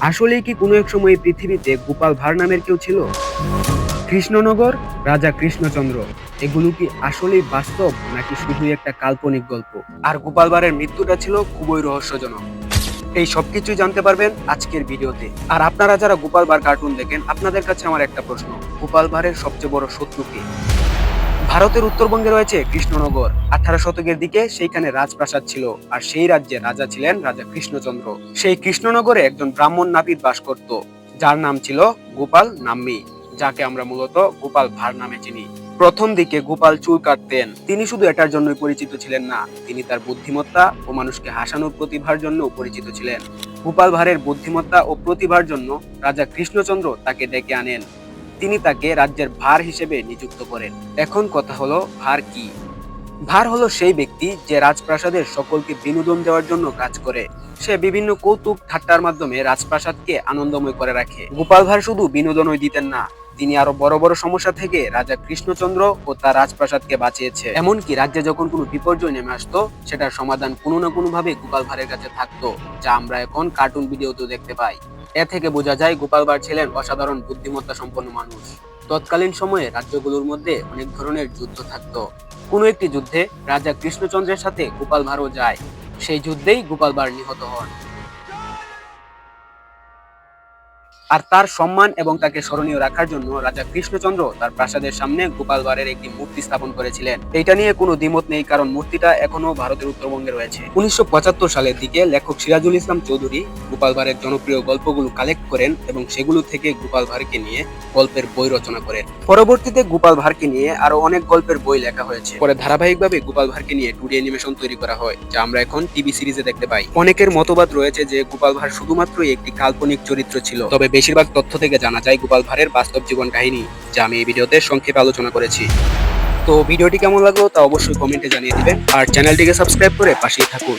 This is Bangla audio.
আসলেই কি কোনো এক সময় এই পৃথিবীতে গোপাল ভাঁড় নামের কেউ ছিল? কৃষ্ণনগর, রাজা কৃষ্ণচন্দ্র, এগুলো কি আসলেই বাস্তব নাকি শুধুই একটা কাল্পনিক গল্প? আর গোপাল ভাঁড়ের মৃত্যুটা ছিল খুবই রহস্যজনক। এই সবকিছুই জানতে পারবেন আজকের ভিডিওতে। আর আপনারা যারা গোপাল ভাঁড় কার্টুন দেখেন, আপনাদের কাছে আমার একটা প্রশ্ন, গোপাল ভাঁড়ের সবচেয়ে বড় শত্রু কে? ভারতের উত্তরবঙ্গে রয়েছে কৃষ্ণনগর। 18 শতকের দিকে সেইখানে রাজপ্রাসাদ ছিল, আর সেই রাজ্যের রাজা ছিলেন রাজা কৃষ্ণচন্দ্র। সেই কৃষ্ণনগরে একজন ব্রাহ্মণ নাপিত বাস করত, যার নাম ছিল গোপাল নাম্নী, যাকে আমরা মূলত গোপাল ভাঁড় নামে চিনি। প্রথম দিকে গোপাল চুল কাটতেন। তিনি শুধু এটার জন্যই পরিচিত ছিলেন না, তিনি তার বুদ্ধিমত্তা ও মানুষকে হাসানোর প্রতিভার জন্য পরিচিত ছিলেন। গোপাল ভাঁড়ের বুদ্ধিমত্তা ও প্রতিভার জন্য রাজা কৃষ্ণচন্দ্র তাকে ডেকে আনেন। তিনি তাকে রাজ্যের ভার হিসেবে নিযুক্ত করেন। এখন কথা হলো, ভার কি? ভার হলো সেই ব্যক্তি যে রাজপ্রাসাদের সকলকে বিনোদন দেওয়ার জন্য কাজ করে। সে বিভিন্ন কৌতুক ঠাট্টার মাধ্যমে রাজপ্রাসাদকে আনন্দময় করে রাখে। গোপাল ভাঁড় শুধু বিনোদনই দিতেন না, তিনি আরো বড় বড় সমস্যা থেকে রাজা কৃষ্ণচন্দ্র ও তার রাজপ্রাসাদকে বাঁচিয়েছে। এমনকি রাজ্যে যখন কোনো বিপর্যয় নেমে আসতো, সেটার সমাধান কোনো না কোনো ভাবে গোপাল ভাঁড়ের কাছে থাকতো, যা আমরা এখন কার্টুন ভিডিওতেও দেখতে পাই। এ থেকে বোঝা যায় গোপাল ভাঁড় ছিলেন অসাধারণ বুদ্ধিমত্তা সম্পন্ন মানুষ। তৎকালীন সময়ে রাজ্যগুলোর মধ্যে অনেক ধরনের যুদ্ধ থাকতো। কোনো একটি যুদ্ধে রাজা কৃষ্ণচন্দ্রের সাথে গোপাল ভাঁড়ও যায়। সেই যুদ্ধেই গোপাল ভাঁড় নিহত হন। আর তার সম্মান এবং তাকে স্মরণীয় রাখার জন্য রাজা কৃষ্ণচন্দ্র তার প্রাসাদের সামনে গোপাল ভাঁড়ের একটি মূর্তি স্থাপন করেছিলেন। এটা নিয়ে কোনো দ্বিমত নেই, কারণ মূর্তিটা এখনো ভারতের উত্তরবঙ্গে রয়েছে। 1975 সালের দিকে লেখক সিরাজুল ইসলাম চৌধুরী গোপাল ভাঁড়ের জনপ্রিয় গল্পগুলো কালেক্ট করেন এবং সেগুলো থেকে গোপাল ভাঁড়কে নিয়ে গল্পের বই রচনা করেন। পরবর্তীতে গোপাল ভাঁড়কে নিয়ে আরো অনেক গল্পের বই লেখা হয়েছে। পরে ধারাবাহিকভাবে গোপাল ভাঁড়কে নিয়ে 2D অ্যানিমেশন তৈরি করা হয়, যা আমরা এখন টিভি সিরিজে দেখতে পাই। অনেকের মতবাদ রয়েছে যে গোপাল ভাঁড় শুধুমাত্রই একটি কাল্পনিক চরিত্র ছিল, তবে বেশিরভাগ তথ্য থেকে জানা যায় গোপাল ভাঁড়ের বাস্তব জীবন কাহিনী, যা আমি এই ভিডিওতে সংক্ষেপে আলোচনা করেছি। তো ভিডিওটি কেমন লাগলো তা অবশ্যই কমেন্টে জানিয়ে দিবেন, আর চ্যানেলটিকে সাবস্ক্রাইব করে পাশেই থাকুন।